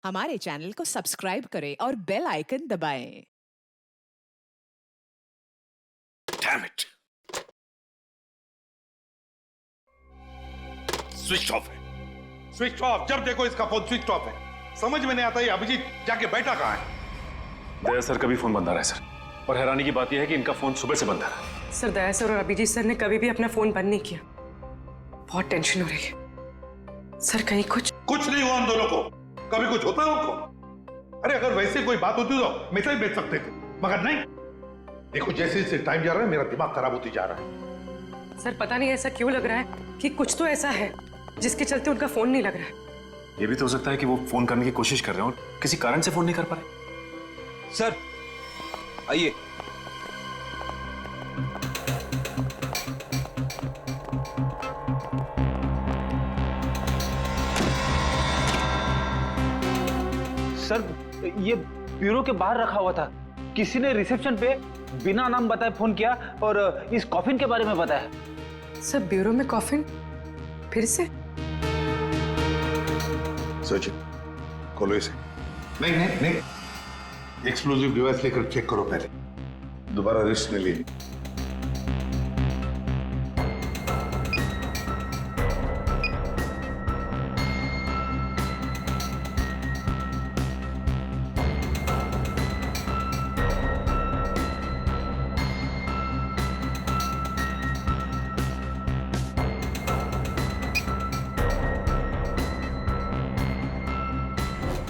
हमारे चैनल को सब्सक्राइब करें और बेल आइकन दबाएं। Damn it! स्विच ऑफ है। Switch off. जब देखो इसका फोन स्विच ऑफ है। समझ में नहीं आता ये अभिजीत जाके बैठा कहाँ है? दया सर का भी फोन बंद आ रहा है सर, और हैरानी की बात यह है कि इनका फोन सुबह से बंद आ रहा है। सर, दया सर और अभिजीत सर ने कभी भी अपना फोन बंद नहीं किया। बहुत टेंशन हो रही है सर। कहीं कुछ नहीं हुआ उन दोनों को। कभी कुछ होता है उनको? अरे अगर वैसे कोई बात होती तो मैसेज भेज सकते थे, मगर नहीं। देखो जैसे जैसे टाइम जा रहा है मेरा दिमाग खराब होती जा रहा है। सर, पता नहीं ऐसा क्यों लग रहा है कि कुछ तो ऐसा है जिसके चलते उनका फोन नहीं लग रहा है। ये भी तो हो सकता है कि वो फोन करने की कोशिश कर रहे हो और किसी कारण से फोन नहीं कर पा रहे। सर आइए। सर ये ब्यूरो के बाहर रखा हुआ था। किसी ने रिसेप्शन पे बिना नाम बताए फोन किया और इस कॉफिन के बारे में बताया। सर, ब्यूरो में कॉफिन फिर से? सचिन खोलो इसे। नहीं, एक्सप्लोजिव डिवाइस लेकर चेक करो पहले, दोबारा रिस्क नहीं लेनी।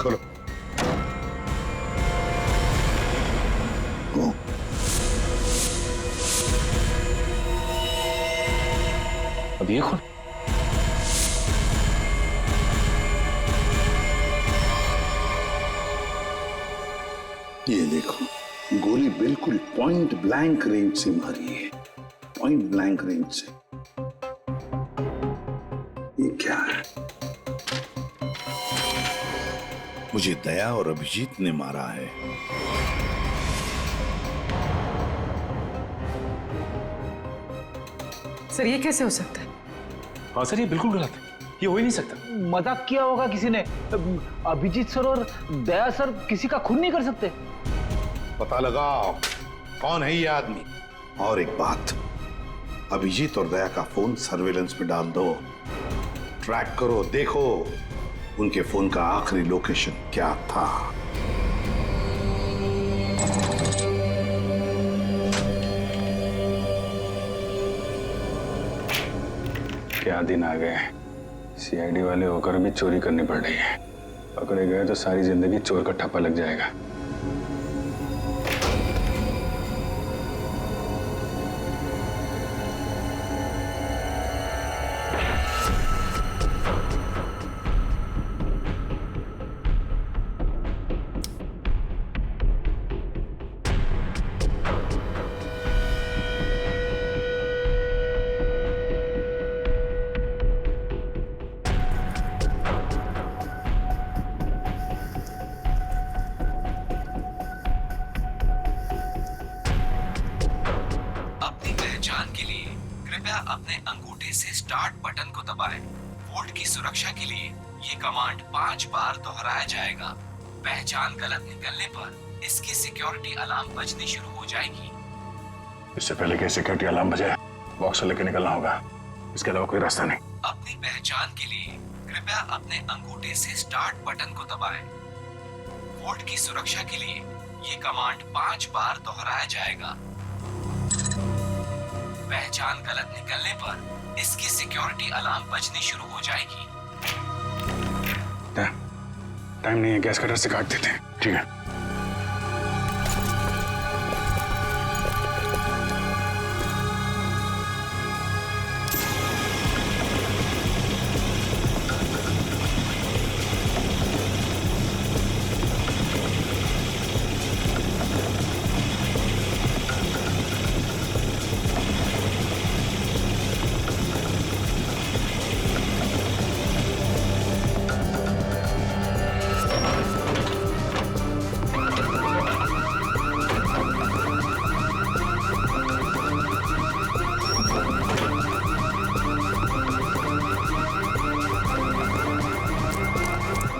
खोलो। अब ये कौन? ये देखो, गोली बिल्कुल पॉइंट ब्लैंक रेंज से मारी है। पॉइंट ब्लैंक रेंज से। ये क्या है? मुझे दया और अभिजीत ने मारा है। सर, ये कैसे हो सकता है? हाँ सर, ये बिल्कुल गलत है। ये हो ही नहीं सकता। मजाक किया होगा किसी ने। अभिजीत सर और दया सर किसी का खून नहीं कर सकते। पता लगाओ कौन है ये आदमी। और एक बात, अभिजीत और दया का फोन सर्वेलेंस पे डाल दो। ट्रैक करो, देखो उनके फोन का आखिरी लोकेशन क्या था। क्या दिन आ गए। सीआईडी वाले होकर भी चोरी करनी पड़ रही है। पकड़े गए तो सारी जिंदगी चोर का ठप्पा लग जाएगा। अपने अंगूठे से स्टार्ट बटन को दबाएं। वोल्ट की सुरक्षा के लिए ये कमांड 5 बार दोहराया जाएगा। पहचान गलत निकलने पर इसकी सिक्योरिटी अलार्म बजनी शुरू हो जाएगी। इससे पहले कि सिक्योरिटी अलार्म बजे, बॉक्स लेके निकलना होगा। इसके अलावा कोई रास्ता नहीं। अपनी पहचान के लिए कृपया अपने अंगूठे से स्टार्ट बटन को दबाएं। वोल्ट की सुरक्षा के लिए ये कमांड 5 बार दोहराया जाएगा। पहचान गलत निकलने पर इसकी सिक्योरिटी अलार्म बजनी शुरू हो जाएगी। टाइम नहीं है, गैस कटर से काट देते हैं। ठीक है।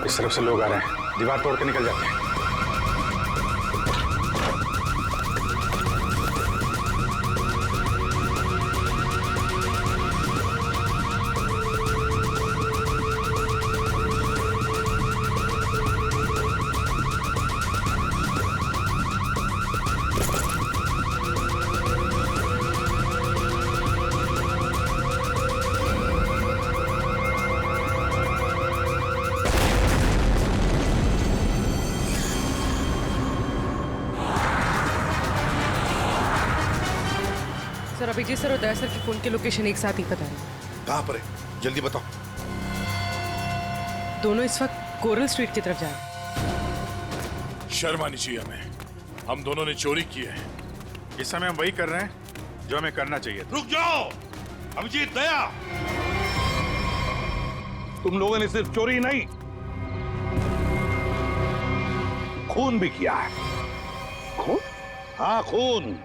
इस तरफ से लोग आ रहे हैं। दीवार तोड़ के निकल जाते हैं। सर अभिजीत सर और दया सर की फोन की लोकेशन एक साथ ही पता है। कहाँ पर है? जल्दी बताओ। दोनों इस वक्त कोरल स्ट्रीट की तरफ जा रहे हैं। शर्म आनी चाहिए हमें। हम दोनों ने चोरी की है। इस समय हम वही कर रहे हैं जो हमें करना चाहिए था। रुक जाओ अभिजीत, दया, तुम लोगों ने सिर्फ चोरी नहीं, खून भी किया है। खून? हाँ, खून।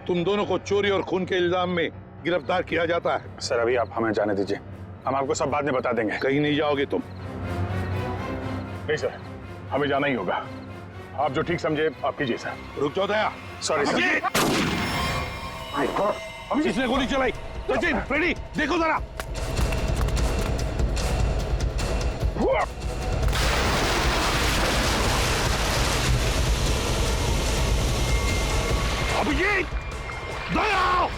तुम दोनों को चोरी और खून के इल्जाम में गिरफ्तार किया जाता है। सर अभी आप हमें जाने दीजिए, हम आपको सब बाद में बता देंगे। कहीं नहीं जाओगे तुम। नहीं सर, हमें जाना ही होगा। आप जो ठीक समझे आप कीजिए सर। रुक जाओ दया। Sorry sir. अभिजीत, इसने गोली चलाई। सचिन, फ्रेडी, देखो जरा। अभिजीत, दया!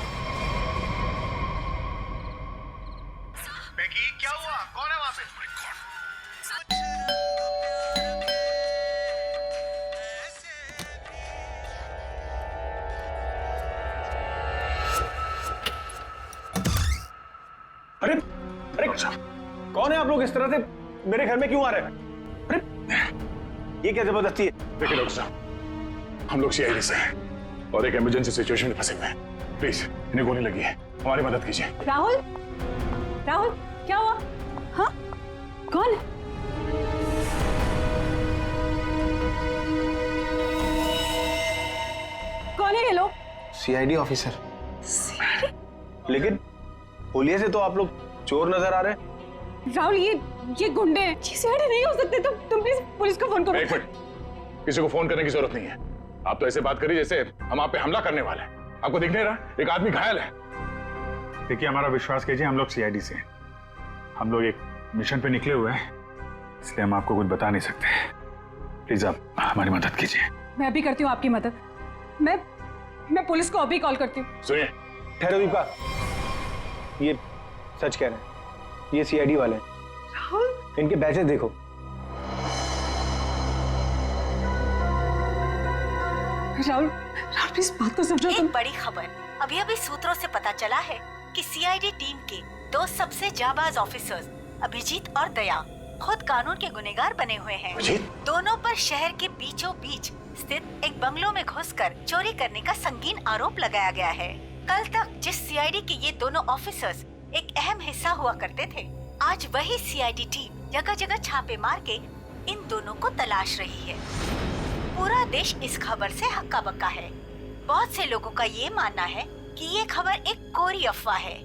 क्या हुआ? कौन है वहां पे? अरे अरे कौन है आप लोग? इस तरह से मेरे घर में क्यों आ रहे हैं? अरे ये क्या जबरदस्ती है? देखिए डॉक्टर साहब, हम लोग सीआईडी से हैं और एक इमरजेंसी सिचुएशन में फंसे हुए हैं। प्लीज, इन्हें गोली लगी है, हमारी मदद कीजिए। राहुल, राहुल क्या हुआ? हाँ, कौन है? कौन है ये लोग? CID officer. सीआईडी? लेकिन होलिये से तो आप लोग चोर नजर आ रहे हैं। राहुल, ये गुंडे हैं। ये सीआईडी नहीं हो सकते। तुम प्लीज पुलिस को फोन करो। एक मिनट, किसी को फोन करने की जरूरत नहीं है। आप तो ऐसे बात करिए जैसे हम आप पे हमला करने वाले हैं। आपको दिख नहीं रहा एक आदमी घायल है? देखिए हमारा विश्वास कीजिए, हम लोग सीआईडी से हैं। हम लोग एक मिशन पे निकले हुए हैं, इसलिए हम आपको कुछ बता नहीं सकते। प्लीज आप हमारी मदद कीजिए। मैं अभी करती हूँ आपकी मदद। मैं पुलिस को अभी कॉल करती हूँ। सुनिए, ठहरो दीपा, ये सच कह रहे हैं, ये सीआईडी वाले हैं। राहुल, इनके बैचेस देखो। राहुल प्लीज बात को समझो। एक बड़ी खबर अभी अभी सूत्रों से पता चला है कि सीआईडी टीम के दो सबसे जाबाज ऑफिसर्स अभिजीत और दया खुद कानून के गुनहगार बने हुए हैं। दोनों पर शहर के बीचों बीच स्थित एक बंगलों में घुसकर चोरी करने का संगीन आरोप लगाया गया है। कल तक जिस सीआईडी के ये दोनों ऑफिसर्स एक अहम हिस्सा हुआ करते थे, आज वही सीआईडी टीम जगह जगह छापे मार के इन दोनों को तलाश रही है। पूरा देश इस खबर से हक्का बक्का है। बहुत से लोगों का ये मानना है कि ये खबर एक कोरी अफवाह है।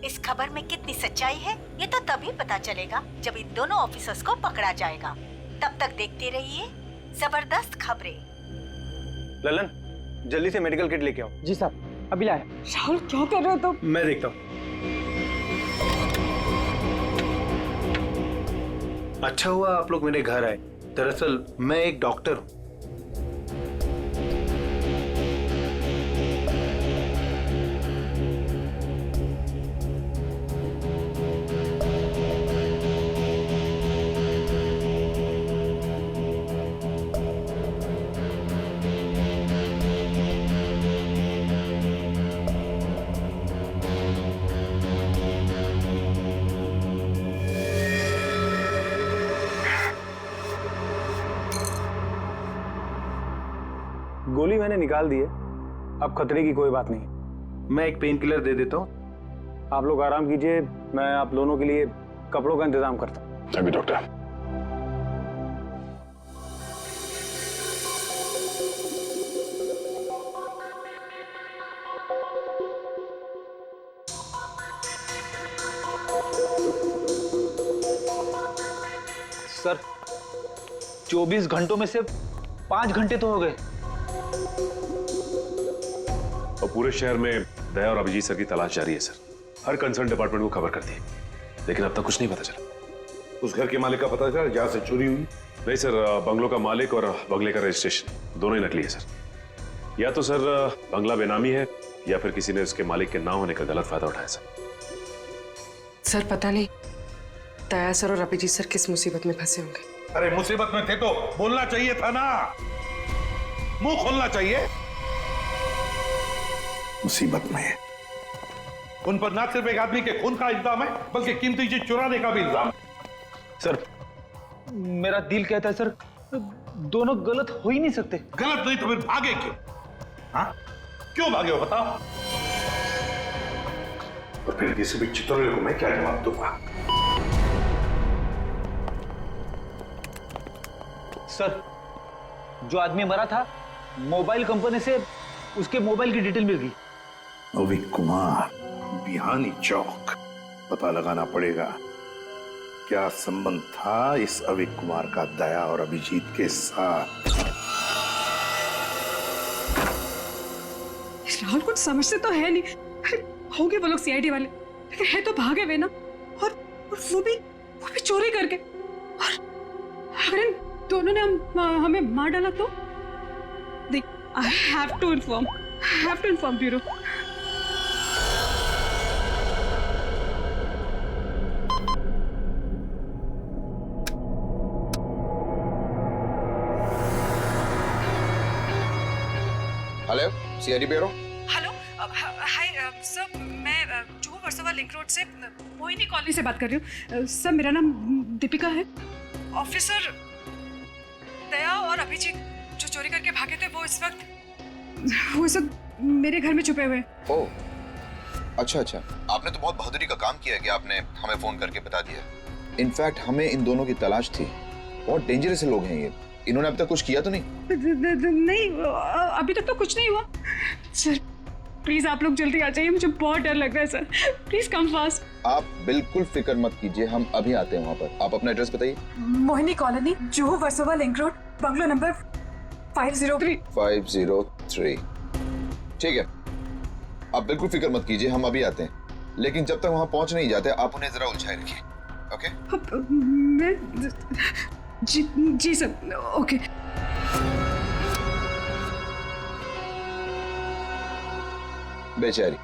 इस खबर में कितनी सच्चाई है ये तो तभी पता चलेगा जब इन दोनों ऑफिसर्स को पकड़ा जाएगा। तब तक देखते रहिए जबरदस्त खबरें। ललन, जल्दी से मेडिकल किट लेके आओ। जी साहब, अभी लाए। राहुल क्या कर रहे हो तुम? मैं देखता हूँ। अच्छा हुआ आप लोग मेरे घर आए। दरअसल मैं एक डॉक्टर हूँ। गोली मैंने निकाल दी है, अब खतरे की कोई बात नहीं। मैं एक पेन किलर दे देता हूँ, आप लोग आराम कीजिए। मैं आप दोनों के लिए कपड़ों का इंतजाम करता हूँ। अभी डॉक्टर। सर, 24 घंटों में से 5 घंटे तो हो गए। और पूरे शहर में दया और अभिजीत सर की तलाश जारी है सर। हर कंसर्न डिपार्टमेंट को खबर कर दी, लेकिन अब तक कुछ नहीं पता चला। उस घर के मालिक का पता चला जहां से चोरी हुई? नहीं सर, बंगलों का मालिक और बंगले का रजिस्ट्रेशन दोनों ही नकली है सर। या तो सर बंगला बेनामी है या फिर किसी ने उसके मालिक के ना होने का गलत फायदा उठाया सर पता नहीं दया सर और अभिजीत सर किस मुसीबत में फंसे होंगे। अरे मुसीबत में थे तो बोलना चाहिए था ना, मुंह खोलना चाहिए। मुसीबत में है। उन पर ना सिर्फ एक आदमी के खून का इल्जाम है बल्कि कीमती चीज चुराने का भी इल्जाम है। सर मेरा दिल कहता है सर, दोनों गलत हो ही नहीं सकते। गलत नहीं तो फिर भागे क्यों? हाँ क्यों भागे हो बताओ? और फिर किसी भी चित्रोले को मैं क्या जवाब दूंगा? सर जो आदमी मरा था, मोबाइल कंपनी से उसके मोबाइल की डिटेल मिल गई। अविक कुमार, बिहानी चौक। पता लगाना पड़ेगा क्या संबंध था इस अविक कुमार का दया और अभिजीत के साथ। राहुल कुछ समझते तो है नहीं। अरे होंगे वो लोग सीआईडी वाले, लेकिन है तो भागे हुए ना। और वो भी चोरी करके। और अगर इन दोनों ने हमें मार डाला तो देख, I have to inform bureau. Hello CID bureau. Hello hi sir, मैं जुहू वर्सोवा लिंक रोड से मोहिनी कॉलोनी से बात कर रही हूँ। सर मेरा नाम दीपिका है। ऑफिसर दया और अभिजीत जो चोरी करके भागे थे वो इस वक्त मेरे घर में छुपे हुए हैं। ओह अच्छा, आपने तो बहुत बहादुरी का काम किया कि आपने हमें फोन करके बता दिया। इनफैक्ट हमें इन दोनों की तलाश थी। बहुत डेंजरस लोग हैं ये। इन्होंने अब तक कुछ किया तो नहीं? नहीं, अभी तक तो कुछ नहीं हुआ। सर प्लीज आप लोग जल्दी आ जाइए, मुझे बहुत डर लग रहा है सर। Please come fast. आप बिल्कुल फिक्र मत कीजिए, हम अभी आते हैं वहाँ पर। आप अपना एड्रेस बताइए। Mohini colony, Juhu Versova link road, bungalow number 503। 503 ठीक है, आप बिल्कुल फिक्र मत कीजिए, हम अभी आते हैं। लेकिन जब तक वहाँ पहुँच नहीं जाते आप उन्हें जरा उलझाए रखिए। ओके? मैं जी सर, ओके। बेचारी,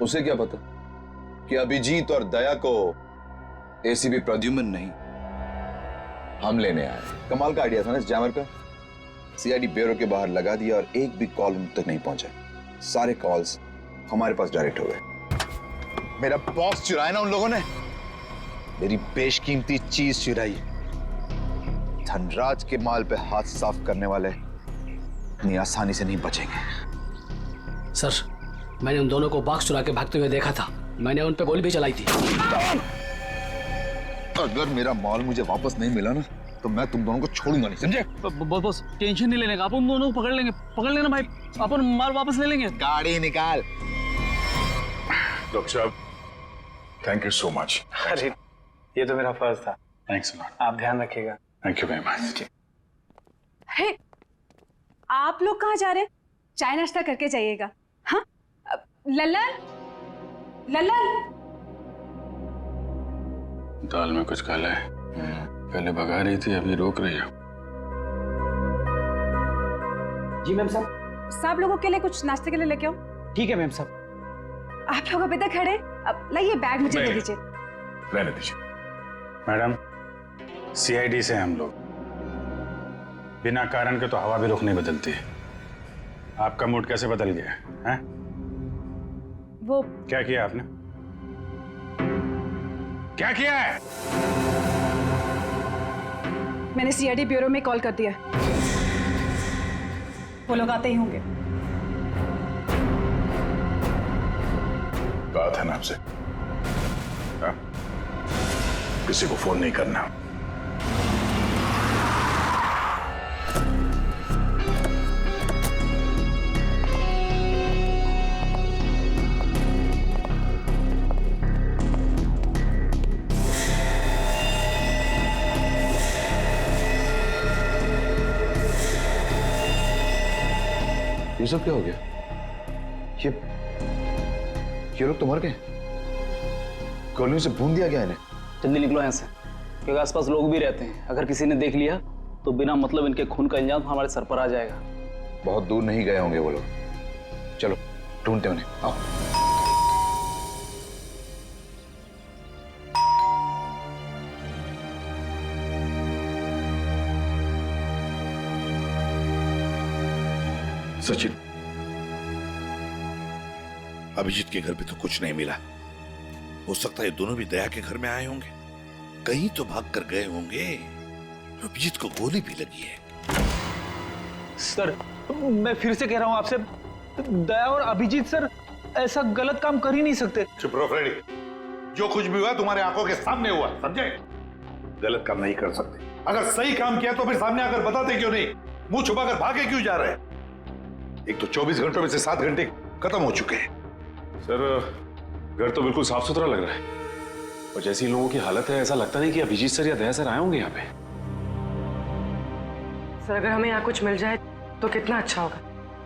उसे क्या पता कि अभिजीत और दया को एसीपी प्रद्युम्न नहीं, हम लेने आए। कमाल का आइडिया था ना इस जैमर का। सीआईडी ब्यूरो के बाहर लगा दिया और एक भी कॉल उन तक नहीं पहुंचा। सारे कॉल्स हमारे पास डायरेक्ट हो गए। मेरा बॉस चुराया ना उन लोगों ने, मेरी बेशकीमती चीज चुराई। धनराज के माल पे हाथ साफ करने वाले इतनी आसानी से नहीं बचेंगे। सर मैंने उन दोनों को बॉक्स चुरा के भागते हुए देखा था। मैंने उन पे गोली भी चलाई थी। अगर मेरा माल मुझे वापस नहीं मिला ना तो मैं तुम दोनों को छोड़ूंगा नहीं, समझे? बस टेंशन नहीं लेने का, आप उन दोनों को पकड़ लेना भाई, अपन माल वापस ले लेंगे। गाड़ी निकाल। डॉक्टर साहब थैंक यू सो मच। अरे ये तो मेरा फर्ज था। Thanks a lot. आप ध्यान रखिएगा। Thank you very much. हे, आप लोग कहाँ जा रहे हैं? चाय नाश्ता करके जाइएगा। हाँ लल्लन, दाल में कुछ काला है। पहले भगा रही थी, अभी रोक रही है। जी मैम साहब। सब लोगों के लिए कुछ नाश्ते के लिए लेके आओ। ठीक है मैम साहब। आप लोग अभी तक खड़े, अब लाइए बैग मुझे दे दीजिए। रहने दीजिए। मैडम सीआईडी से हम लोग बिना कारण के तो हवा भी रुख नहीं बदलती है। आपका मूड कैसे बदल गया है? वो क्या किया आपने? क्या किया है? मैंने सीआईडी ब्यूरो में कॉल कर दिया। वो लोग आते ही होंगे। कहा था ना आपसे, किसी को फोन नहीं करना। ये सब क्या हो गया? ये लोग तो मर गए। कॉलोनी से भून दिया गया इन्हें। जल्दी निकलो यहाँ से, क्योंकि आसपास लोग भी रहते हैं। अगर किसी ने देख लिया तो बिना मतलब इनके खून का इल्जाम हमारे सर पर आ जाएगा। बहुत दूर नहीं गए होंगे वो लोग। चलो ढूंढते उन्हें, आओ। सचिन, अभिजीत के घर पे तो कुछ नहीं मिला। हो सकता है दोनों भी दया के घर में आए होंगे, कहीं तो भाग कर गए होंगे। अभिजीत को गोली भी लगी है। सर मैं फिर से कह रहा हूं आपसे, दया और अभिजीत सर ऐसा गलत काम कर ही नहीं सकते। चुप रहो फ्रेडी, जो कुछ भी हुआ तुम्हारे आंखों के सामने हुआ, समझे? गलत काम नहीं कर सकते। अगर सही काम किया तो फिर सामने आकर बताते क्यों नहीं? मुंह छुपाकर भागे क्यों जा रहे हैं? एक तो 24 घंटों में से 7 घंटे खत्म हो चुके हैं। सर घर तो बिल्कुल साफ सुथरा लग रहा है, और जैसी लोगों की हालत है ऐसा लगता नहीं कि अभिजीत सर या दया सर आए होंगे यहाँ पे। सर अगर हमें यहाँ कुछ मिल जाए तो कितना अच्छा होगा।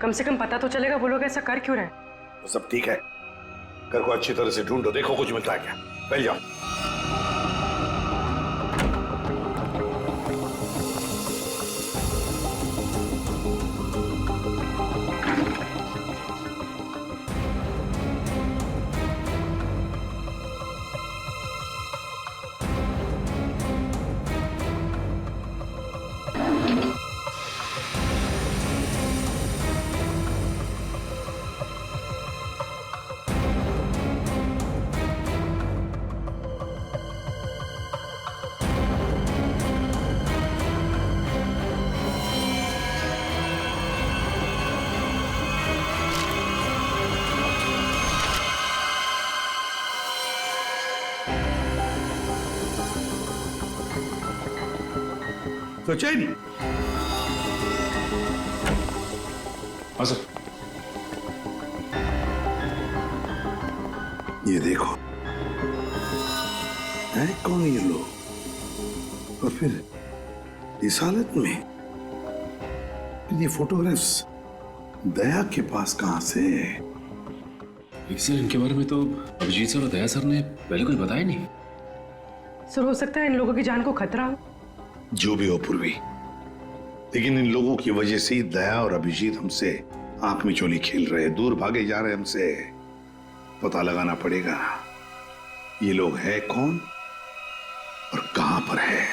कम से कम पता तो चलेगा वो लोग ऐसा कर क्यों रहे हैं। सब ठीक है, घर को अच्छी तरह से ढूंढो, देखो कुछ मिलता है क्या। पहले जाओ। सचिन, हाँ सर। ये देखो, है कौन ये लोग, और फिर इस हालत में? ये फोटोग्राफ्स दया के पास कहां से? सर इनके बारे में तो अभिजीत सर और दया सर ने पहले कुछ बताया नहीं। सर हो सकता है इन लोगों की जान को खतरा हो। जो भी हो पूर्वी, लेकिन इन लोगों की वजह से ही दया और अभिजीत हमसे आंख में चोली खेल रहे, दूर भागे जा रहे हमसे। पता लगाना पड़ेगा ये लोग है कौन और कहां पर है।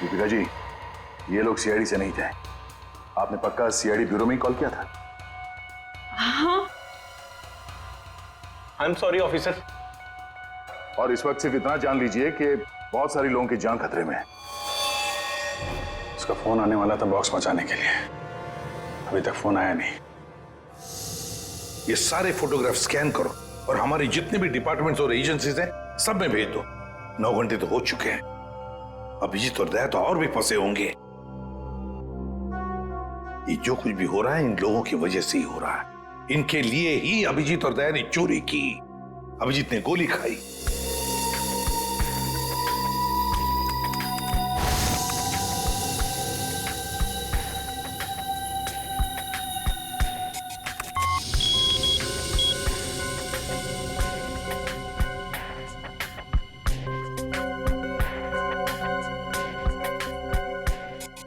दीपिका जी, ये लोग सीआईडी से नहीं थे। आपने पक्का सीआईडी ब्यूरो में ही कॉल किया था? हाँ। I am sorry officer. और इस वक्त सिर्फ इतना जान लीजिए कि बहुत सारी लोगों की जान खतरे में है। उसका फोन आने वाला था बॉक्स पहुंचाने के लिए, अभी तक फोन आया नहीं। ये सारे फोटोग्राफ स्कैन करो और हमारे जितने भी डिपार्टमेंट्स और एजेंसीज हैं सब में भेज दो। 9 घंटे तो हो चुके हैं, अभिजीत और दया तो और भी फंसे होंगे। ये जो कुछ भी हो रहा है इन लोगों की वजह से ही हो रहा है। इनके लिए ही अभिजीत और दया ने चोरी की, अभिजीत ने गोली खाई।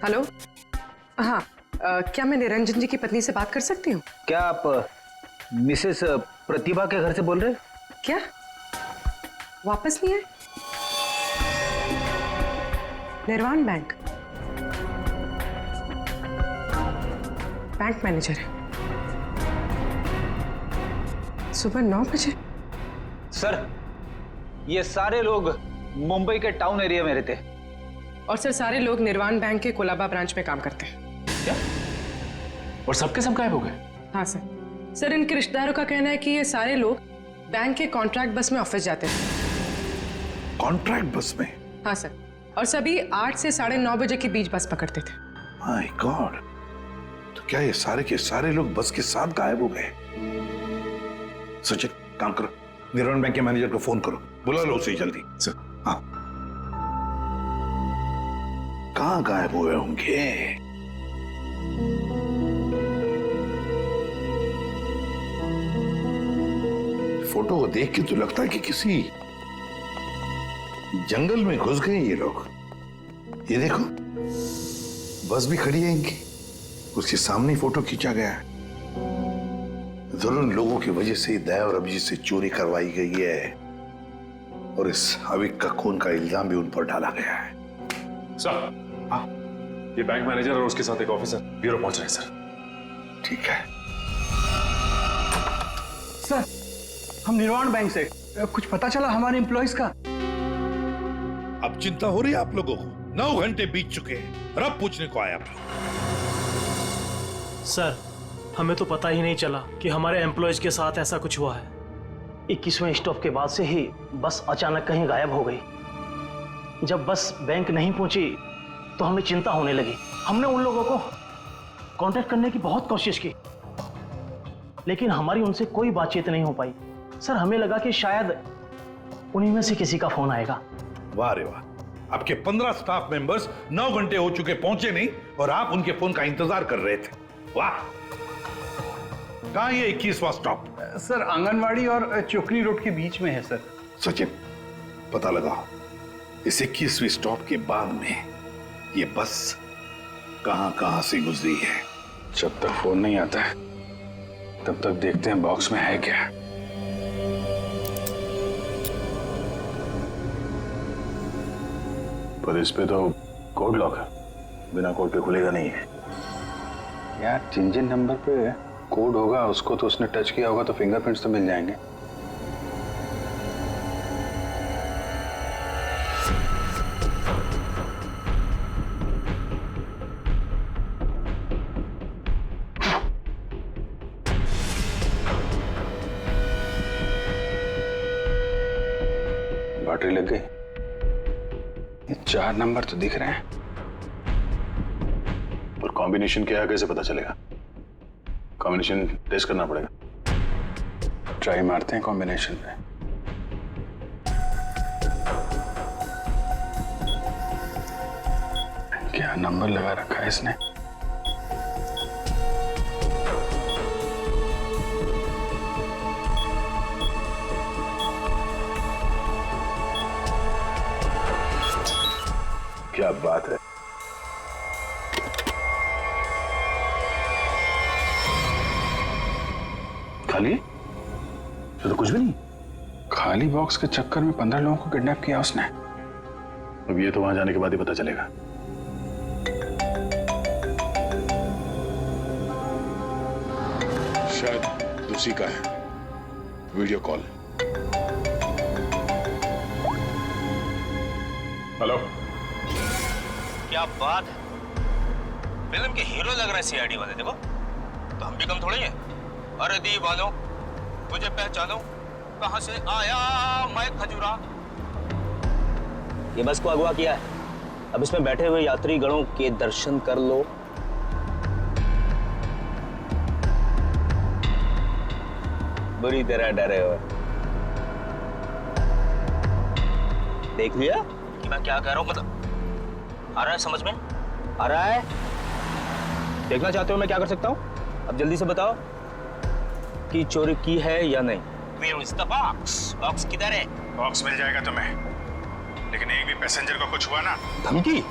हेलो, हाँ, क्या मैं निरंजन जी की पत्नी से बात कर सकती हूँ? क्या आप मिसेस प्रतिभा के घर से बोल रहे हैं? क्या वापस नहीं आए? निर्वाण बैंक मैनेजर है, सुबह 9 बजे। सर ये सारे लोग मुंबई के टाउन एरिया में रहते हैं। और सर सारे लोग निर्वाण बैंक के कोलाबा ब्रांच में काम करते हैं। क्या? और सबके सब गायब हो गए? हाँ सर। सर इनके रिश्तेदारों का कहना है कि ये सारे लोग बैंक के कॉन्ट्रैक्ट बस में ऑफिस जाते थे। कॉन्ट्रैक्ट बस में? हाँ सर, और सभी 8 से 9:30 बजे के बीच बस पकड़ते थे। माय गॉड, तो क्या ये सारे के सारे लोग बस के साथ गायब हो गए? सचिन, काम करो, निर्वाण बैंक के मैनेजर को फोन करो, बुला लो उसे जल्दी। सर, हाँ, कहाँ गायब हुए होंगे? फोटो को देख के तो लगता है कि किसी जंगल में घुस गए ये लोग। ये देखो, बस भी खड़ी है इनकी, उसके सामने ही फोटो खींचा गया है। जरूर इन लोगों की वजह से दया और अभिजीत से चोरी करवाई गई है और इस अविक का खून का इल्जाम भी उन पर डाला गया है। सर, हाँ, ये बैंक मैनेजर और उसके साथ एक ऑफिसर ब्यूरो पहुंच रहे हैं सर। ठीक है सर, हम निर्वाण बैंक से, कुछ पता चला हमारे एम्प्लॉइज का? अब चिंता हो रही है आप लोगों को? 9 घंटे बीत चुके हैं और अब पूछने को आया आप लोग। सर, हमें तो पता ही नहीं चला कि हमारे एम्प्लॉयज के साथ ऐसा कुछ हुआ है। 21वें स्टॉप के बाद से ही बस अचानक कहीं गायब हो गई। जब बस बैंक नहीं पहुंची तो हमें चिंता होने लगी। हमने उन लोगों को कांटेक्ट करने की बहुत कोशिश की, लेकिन हमारी उनसे कोई बातचीत नहीं हो पाई। सर, हमें लगा कि शायद उन्हीं में से किसी का फोन आएगा। वाह रे वाह, आपके 15 स्टाफ मेंबर्स 9 घंटे हो चुके पहुंचे नहीं और आप उनके फोन का इंतजार कर रहे थे। वाह, कहां ये 21वां स्टॉप? सर, आंगनवाड़ी और चोकरी रोड के बीच में है सर। सचिन, पता लगाओ इस 21वीं स्टॉप के बाद में ये बस कहां से गुजरी है। जब तक फोन नहीं आता है तब तक देखते हैं बॉक्स में है क्या। पर इस पे तो कोड लॉक है, बिना कोड के खुलेगा नहीं है यार। जिन नंबर पे कोड होगा उसको तो उसने टच किया होगा तो फिंगरप्रिंट्स तो मिल जाएंगे। बैटरी लग गई। ये 4 नंबर तो दिख रहे हैं, और कॉम्बिनेशन क्या है कैसे पता चलेगा? कॉम्बिनेशन टेस्ट करना पड़ेगा। ट्राई मारते हैं कॉम्बिनेशन पे। क्या नंबर लगा रखा है इसने? क्या बात है। खाली? ये तो कुछ भी नहीं। खाली बॉक्स के चक्कर में 15 लोगों को किडनैप किया उसने। अब ये तो वहां जाने के बाद ही पता चलेगा। शायद उसी का है वीडियो कॉल। हेलो, क्या बात है, फिल्म के हीरो लग रहे हैं सीआईडी वाले। देखो तो हम भी कम थोड़ी हैं। अरे दीवानो, मुझे पहचानो, कहां से आया मैं खजूरा। ये बस को अगवा किया है, अब इसमें बैठे हुए यात्री गणों के दर्शन कर लो। बुरी तरह डरे हो। देख लिया कि मैं क्या कह रहा हूं? मतलब आ रहा है समझ में? आ रहा है? देखना चाहते हो मैं क्या कर सकता हूं? अब जल्दी से बताओ कि चोरी की है या नहीं। Where is the box? Box किधर है? बॉक्स मिल जाएगा तुम्हें, लेकिन एक भी पैसेंजर को कुछ हुआ ना। धमकी?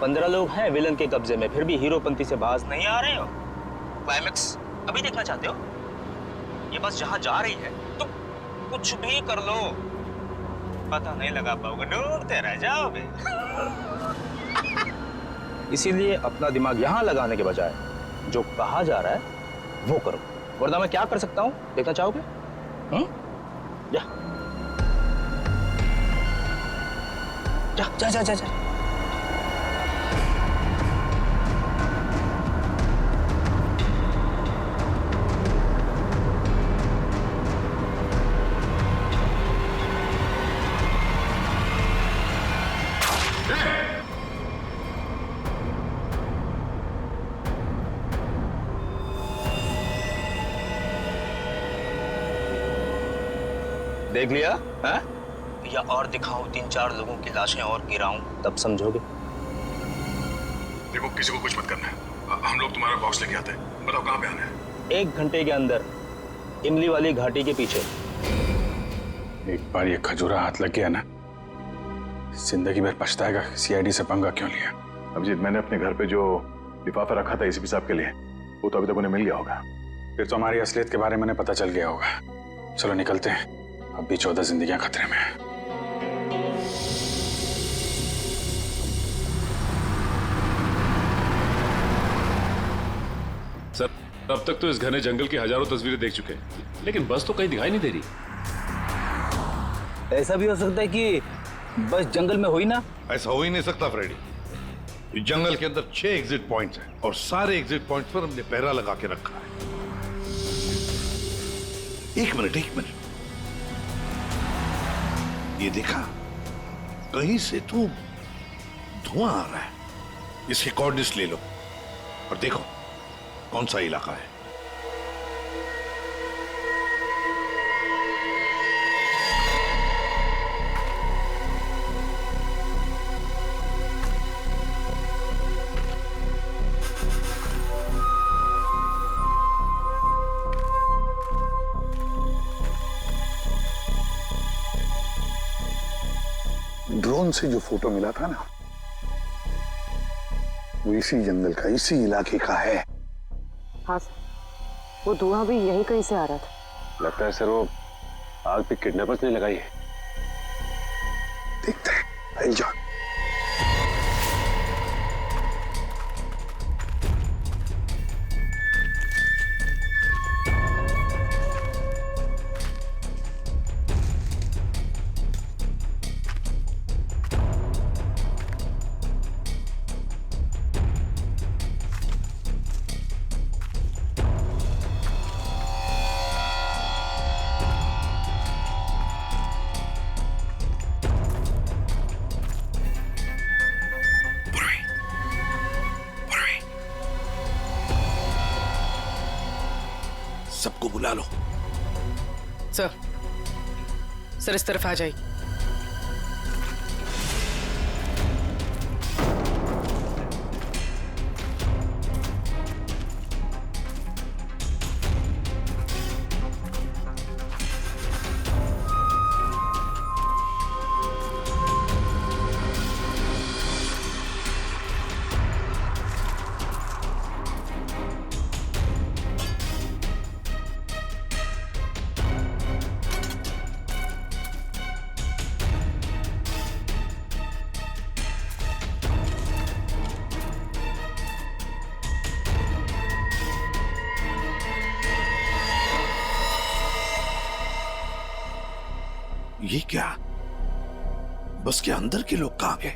15 लोग हैं विलन के कब्जे में, फिर भी हीरोपंती से बाज नहीं आ रहे हो। क्लाइमेक्स अभी देखना चाहते हो? ये बस जहां जा रही है तो कुछ भी कर लो, पता नहीं लगा पाओगे, ढूंढते रह जाओगे। इसीलिए अपना दिमाग यहां लगाने के बजाय जो कहा जा रहा है वो करो, वरना मैं क्या कर सकता हूं देखना चाहोगे? जा जा जा जा जा। देख लिया? हाँ? या और दिखाऊं 3-4 लोगों की लाशें और गिराऊं, तब समझोगे। देखो किसी को कुछ मत करना है, हम लोग तुम्हारा बॉक्स लेके आते हैं। बताओ कहाँ पे आना है? 1 घंटे के अंदर इमली वाली घाटी के पीछे। एक बार ये खजूरा हाथ लग गया ना, जिंदगी भर पछताएगा सीआईडी से पंगा क्यों लिया। अभिजीत, मैंने अपने घर पे जो लिफाफा रखा था एसीपी साहब के लिए, वो तो अभी तक उन्हें मिल गया होगा। फिर तो हमारी असलियत के बारे में पता चल गया होगा। चलो निकलते हैं, अब भी 14 जिंदगियां खतरे में हैं। सर, अब तक तो इस घने जंगल की हजारों तस्वीरें देख चुके हैं, लेकिन बस तो कहीं दिखाई नहीं दे रही। ऐसा भी हो सकता है कि बस जंगल में हो ही ना। ऐसा हो ही नहीं सकता फ्रेडी। इस जंगल के अंदर 6 एग्जिट पॉइंट्स हैं और सारे एग्जिट पॉइंट्स पर हमने पहरा लगा के रखा है। एक मिनट, ये देखा, कहीं से तो धुआं आ रहा है। इसके कोऑर्डिनेट्स ले लो और देखो कौन सा इलाका है। ड्रोन से जो फोटो मिला था ना, वो इसी जंगल का, इसी इलाके का है। हाँ सर, वो धुआं भी यहीं कहीं से आ रहा था। लगता है सर वो आग पे किडनैपर्स ने लगाई है। देखते हैं, आई जाओ। सबको बुला लो। सर इस तरफ आ जाइए। ये क्या? बस के अंदर के लोग कहां गए?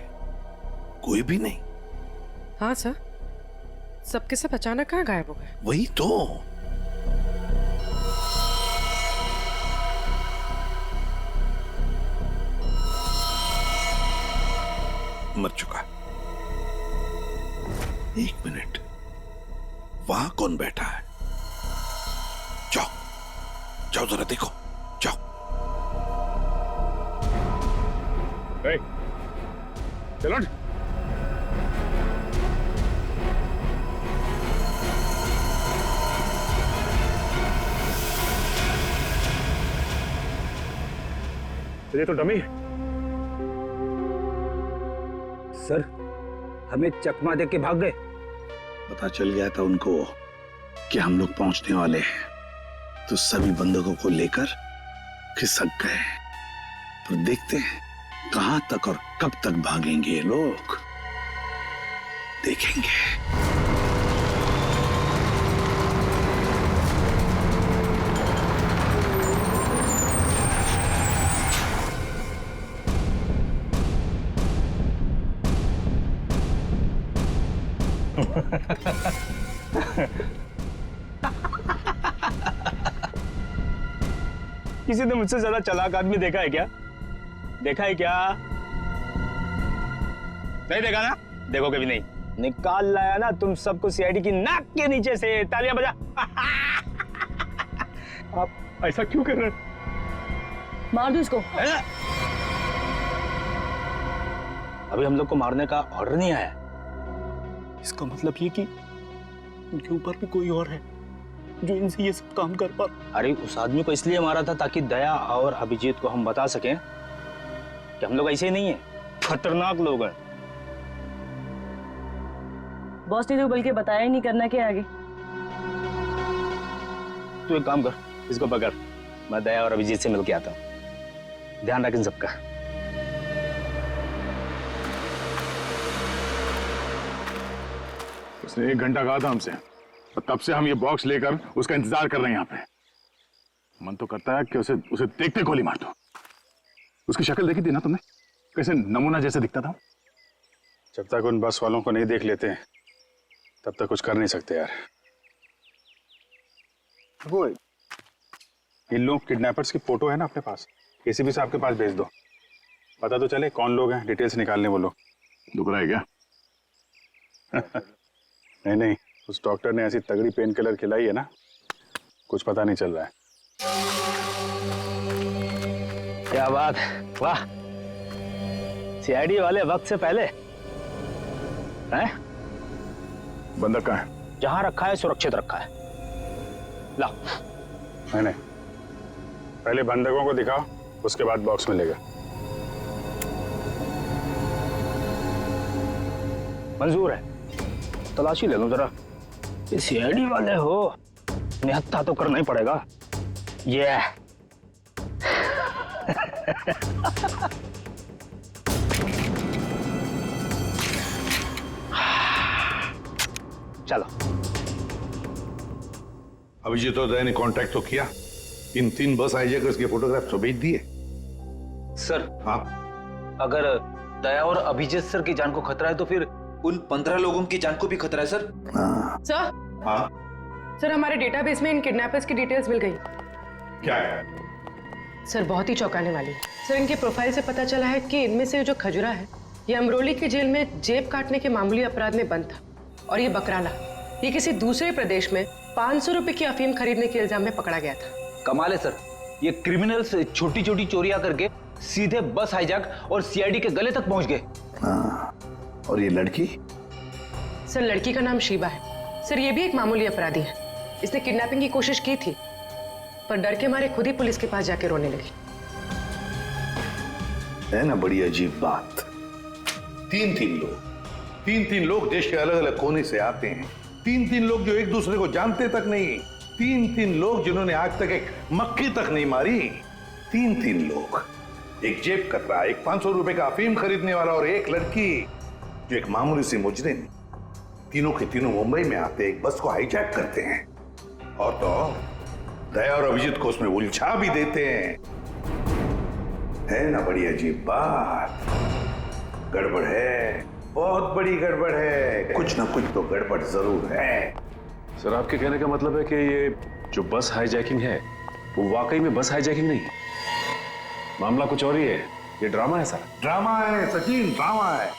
कोई भी नहीं। हाँ सर, सबके सब अचानक कहाँ गायब हो गए? वही तो। मर चुका। 1 मिनट, वहां कौन बैठा है? जाओ जाओ जरा देखो, जाओ। चलो ये तो डमी है। सर, हमें चकमा दे के भाग गए। पता चल गया था उनको कि हम लोग पहुंचने वाले हैं, तो सभी बंदूकों को लेकर खिसक गए। पर देखते हैं कहां तक और कब तक भागेंगे ये लोग, देखेंगे। किसी ने मुझसे ज्यादा चालाक आदमी देखा है क्या? देखा है क्या? नहीं देखा ना? देखोगे भी नहीं। निकाल लाया ना तुम सबको सीआईडी की नाक के नीचे से। तालियां बजा। आप ऐसा क्यों कर रहे हैं? मार दो इसको। अभी हम लोग को मारने का ऑर्डर नहीं आया। इसका मतलब ये कि उनके ऊपर भी कोई और है जो इनसे ये सब काम कर पा। अरे उस आदमी को इसलिए मारा था ताकि दया और अभिजीत को हम बता सकें कि हम लोग ऐसे ही नहीं है, खतरनाक लोग हैं। बॉस ने तो बल्कि बताया ही नहीं करना क्या आगे। तू एक काम कर, इसको पकड़, मैं दया और अभिजीत से मिलके आता हूँ। ध्यान रख इन सबका। उसने 1 घंटा कहा था हमसे और तब से हम ये बॉक्स लेकर उसका इंतजार कर रहे हैं यहाँ पे। मन तो करता है कि उसे देखते गोली मार दो। उसकी शक्ल देखी थी ना तुमने, कैसे नमूना जैसे दिखता था। जब तक उन बस वालों को नहीं देख लेते तब तक कुछ कर नहीं सकते यार। वो इन लोग किडनैपर्स की फोटो है ना अपने पास, एसीपी साहब के पास भेज दो, पता तो चले कौन लोग हैं, डिटेल्स निकालने वो लोग। दुख रहा है क्या? नहीं, उस डॉक्टर ने ऐसी तगड़ी पेन किलर खिलाई है ना, कुछ पता नहीं चल रहा है। क्या बात, वाह। सीआईडी वाले वक्त से पहले हैं? बंदक कहाँ है? जहां रखा है सुरक्षित रखा है। ला। नहीं, पहले बंदकों को दिखाओ, उसके बाद बॉक्स मिलेगा। मंजूर है, तलाशी ले लो जरा। ये सीआईडी वाले हो, निहत्था तो करना ही पड़ेगा। ये चलो। अभिजीत और दया ने कांटेक्ट तो किया, इन 3 बस हाईजैकर्स के फोटोग्राफ तो भेज दिए। सर हाँ, अगर दया और अभिजीत सर की जान को खतरा है तो फिर उन 15 लोगों की जान को भी खतरा है सर। सर। हाँ सर, हमारे डेटाबेस में इन किडनैपर्स की डिटेल्स मिल गई। क्या है? सर बहुत ही चौंकाने वाली। सर इनके प्रोफाइल से पता चला है कि इनमें से जो खजुरा है ये अमरोली की जेल में जेब काटने के मामूली अपराध में बंद था, और ये बकराला ये किसी दूसरे प्रदेश में 500 रुपए की अफीम खरीदने के इल्जाम में पकड़ा गया था। कमाल है सर, ये क्रिमिनल्स छोटी छोटी चोरियां करके सीधे बस हाईजैक और सीआईडी के गले तक पहुंच गए। और ये लड़की? सर लड़की का नाम शीबा है। सर ये भी एक मामूली अपराधी है। इसने किडनैपिंग की कोशिश की थी, पर डर के मारे खुद ही पुलिस के पास जाके रोने लगी। है ना बड़ी अजीब बात। 3 लोग देश के अलग अलग कोने से आते हैं। 3 लोग जो एक दूसरे को जानते तक नहीं। 3 लोग जिन्होंने आज तक एक मक्खी तक नहीं मारी। 3 लोग, एक जेब कतरा, एक 500 रुपए का अफीम खरीदने वाला और एक लड़की जो एक मामूली सी मुजरिम। तीनों के तीनों मुंबई में आते एक बस को हाईजैक करते हैं, और तो दया और अभिजीत को उसमें उलझा भी देते हैं। है ना बड़ी अजीब बात। गड़बड़ है, बहुत बड़ी गड़बड़ है। कुछ ना कुछ तो गड़बड़ जरूर है। सर आपके कहने का मतलब है कि ये जो बस हाईजैकिंग है वो वाकई में बस हाईजैकिंग नहीं है, मामला कुछ और ही है। ये ड्रामा है सर। ड्रामा है सचिन, ड्रामा है।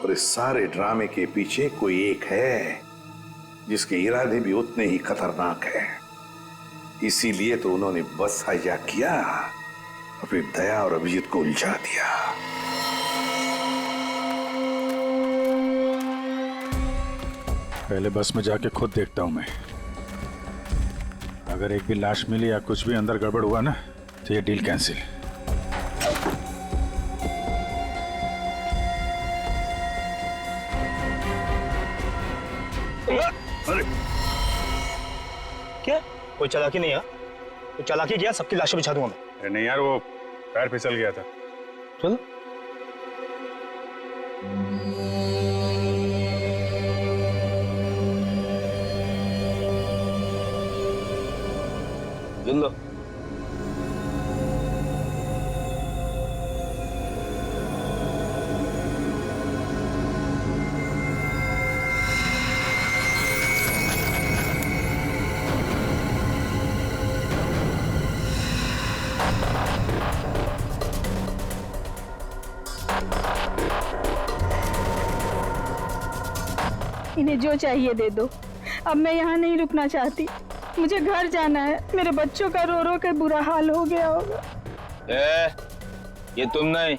और इस सारे ड्रामे के पीछे कोई एक है जिसके इरादे भी उतने ही खतरनाक हैं। इसीलिए तो उन्होंने बस हाईजैक किया और फिर दया और अभिजीत को उलझा दिया। पहले बस में जाके खुद देखता हूं मैं। अगर एक भी लाश मिली या कुछ भी अंदर गड़बड़ हुआ ना तो ये डील कैंसिल। अरे क्या? कोई चालाकी नहीं है? कोई चालाकी किया, सबकी लाशें बिछा दूंगा मैं। अरे नहीं यार, वो पैर फिसल गया था। चलो। लो। इन्हें जो चाहिए दे दो। अब मैं यहाँ नहीं रुकना चाहती। मुझे घर जाना है। मेरे बच्चों का रो रो कर बुरा हाल हो गया होगा। ये तुम नहीं,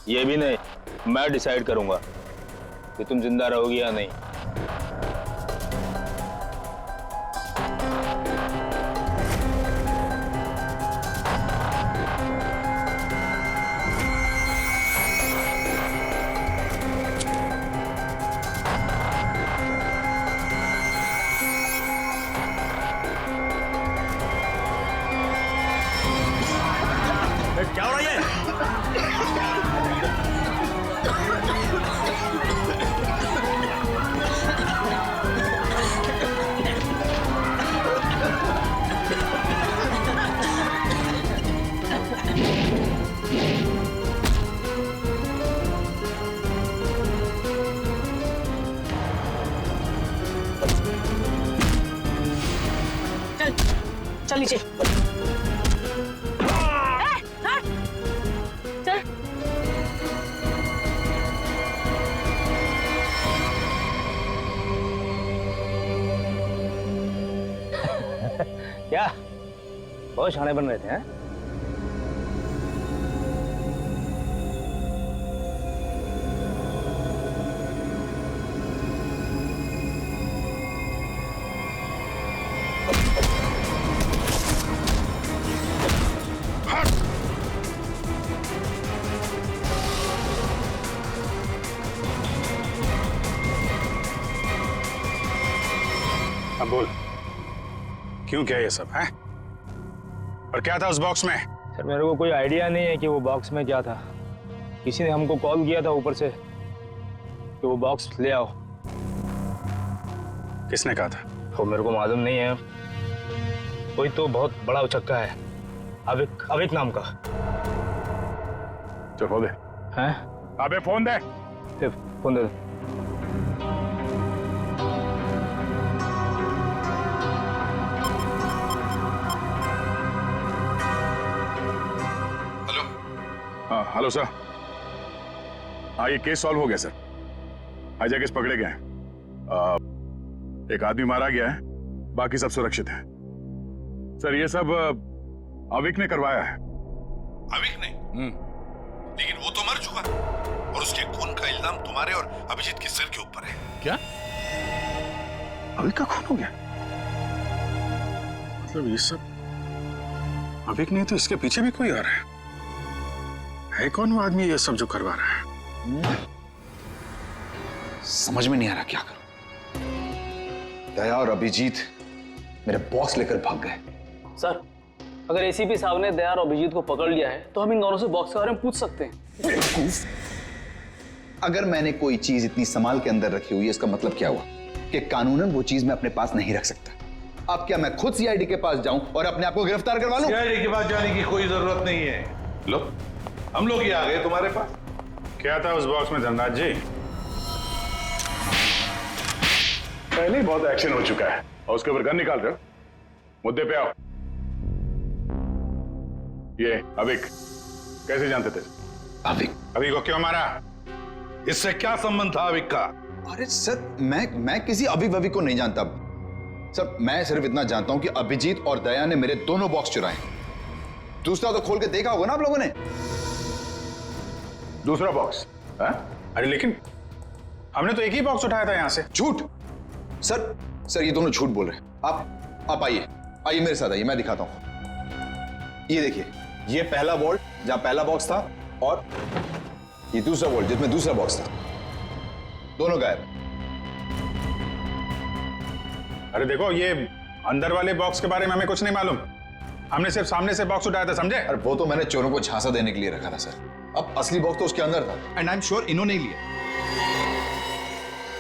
ये भी नहीं, मैं डिसाइड करूंगा कि तुम जिंदा रहोगी या नहीं। क्या हो रहा है? चल चल नीचे। चल क्या बहुत शाणे बन रहे थे हैं? अब बोल, क्यों क्या ये सब है? और क्या था उस बॉक्स में? सर मेरे को कोई आइडिया नहीं है कि वो बॉक्स में क्या था। किसी ने हमको कॉल किया था ऊपर से कि वो बॉक्स ले आओ। किसने कहा था? वो मेरे को मालूम नहीं है। कोई तो बहुत बड़ा उचक्का है, अविक नाम का। चल फोन दे। हैं? अबे फोन दे। फोन दे। हाँ हेलो सर। हाँ ये केस सॉल्व हो गया सर। हाईजैकर्स पकड़े गए हैं। एक आदमी मारा गया है, बाकी सब सुरक्षित है। सर ये सब अविक ने करवाया है। अविक ने? लेकिन वो तो मर चुका और उसके खून का इल्जाम तुम्हारे और अभिजीत के सिर के ऊपर है। क्या? अविक का खून हो गया? मतलब ये सब अविक नहीं तो इसके पीछे भी कोई आ रहा है कौन वो आदमी ये सब जो करवा रहा है? समझ में नहीं आ रहा क्या करूं। दया और अभिजीत मेरे बॉक्स लेकर भाग गए। सर अगर एसीपी साहब ने दया और अभिजीत को पकड़ लिया है तो हम इन दोनों से बॉक्स के बारे में पूछ सकते हैं। अगर मैंने कोई चीज इतनी संभाल के अंदर रखी हुई है, इसका मतलब क्या हुआ कि कानूनन वो चीज मैं अपने पास नहीं रख सकता। अब क्या मैं खुद सीआईडी के पास जाऊं और अपने आप को गिरफ्तार करवा लूं? सीआईडी के पास जाने की कोई जरूरत नहीं है। लो हम लोग ही आ गए तुम्हारे पास। क्या था उस बॉक्स में धनराज जी? पहले ही बहुत एक्शन हो चुका है और उसके ऊपर गन निकाल रहे हो। मुद्दे पे आओ। ये अविक कैसे जानते थे? अविक को क्यों मारा? इससे क्या संबंध था अविक का? अरे सर मैं किसी अविक वविक को नहीं जानता सर। मैं सिर्फ इतना जानता हूं कि अभिजीत और दया ने मेरे दोनों बॉक्स चुराए। दूसरा तो खोल के देखा होगा ना आप लोगों ने। दूसरा बॉक्स? अरे लेकिन हमने तो एक ही बॉक्स उठाया था यहां से। झूठ सर ये दोनों झूठ बोल रहे हैं। आप आइए मेरे साथ आइए, मैं दिखाता हूं। ये देखिए, ये पहला वॉल्ट जहां पहला बॉक्स था और ये दूसरा वॉल्ट जिसमें दूसरा बॉक्स था। दोनों गायब। अरे देखो ये अंदर वाले बॉक्स के बारे में हमें कुछ नहीं मालूम। हमने सिर्फ सामने से बॉक्स उठाया था, समझे? अरे वो तो मैंने चोरों को झांसा देने के लिए रखा था सर। अब असली बॉक्स तो उसके अंदर था एंड आई एम श्योर इन्होंने ही लिया।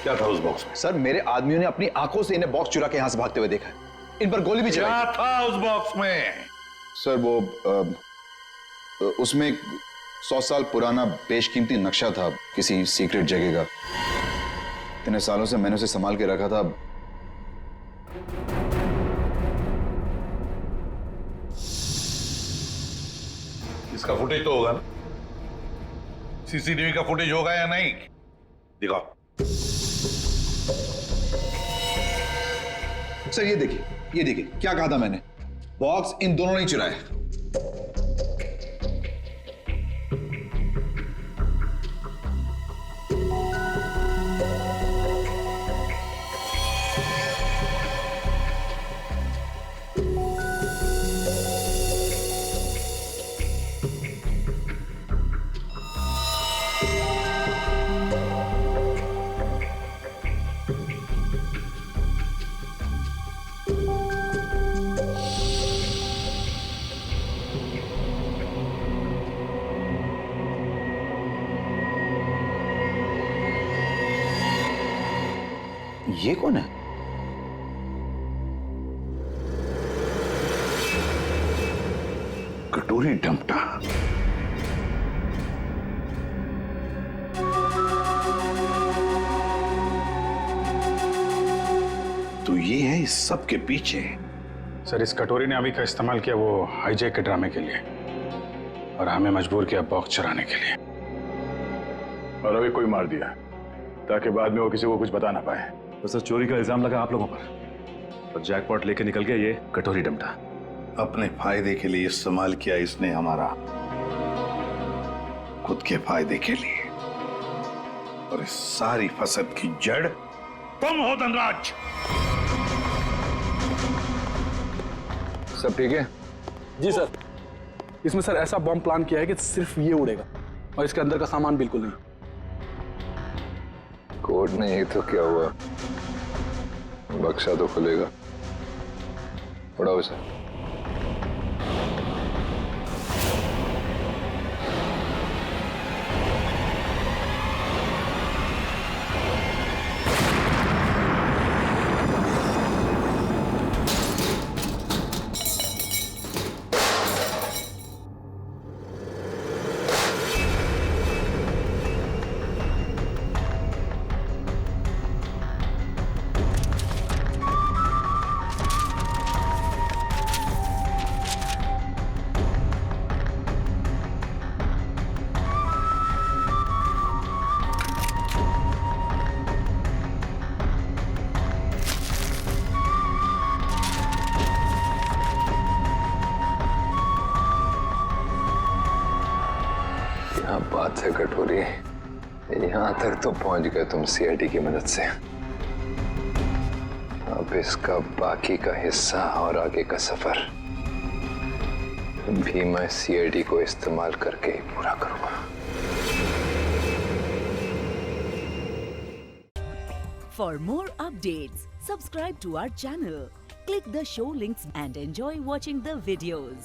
क्या था उस बॉक्स में? सर मेरे आदमियों ने अपनी आंखों से इन्हें बॉक्स चुरा के यहां से भागते हुए देखा है। इन पर गोली भी चलाई। क्या था उस बॉक्स में? सर वो उसमें 100 साल पुराना बेशकीमती नक्शा था किसी सीक्रेट जगह का। इतने सालों से मैंने उसे संभाल के रखा था। इसका फुटेज तो होगा ना? सीसीटीवी का फुटेज होगा या नहीं? दिखाओ। सर ये देखिए क्या कहा था मैंने। बॉक्स इन दोनों ने चुराया। ये कौन है? कटोरी डमटा। तो ये है इस सब के पीछे। सर, इस कटोरी ने अभी का इस्तेमाल किया वो हाईजैक के ड्रामे के लिए, और हमें मजबूर किया बॉक्स चुराने के लिए। और अभी कोई मार दिया ताकि बाद में वो किसी को कुछ बता ना पाए। तो सर, चोरी का इल्जाम लगा आप लोगों पर, और जैकपॉट लेके निकल गया ये कटोरी डमटा। अपने फायदे के लिए इस्तेमाल किया इसने हमारा, खुद के फायदे के लिए। और इस सारी फसद की जड़ तुम हो धनराज। सब ठीक है? जी सर। इसमें सर ऐसा बम प्लान किया है कि सिर्फ ये उड़ेगा और इसके अंदर का सामान बिल्कुल नहीं। कोड नहीं तो क्या हुआ, बक्सा तो खुलेगा। उड़ाओ इसे। क्या बात है कटोरी, यहां तक तो पहुंच गए तुम सीआईडी की मदद से। अब इसका बाकी का हिस्सा और आगे का सफर भी मैं सीआईडी को इस्तेमाल करके ही पूरा करूंगा। For more updates, subscribe to our channel, click the show links and enjoy watching the videos.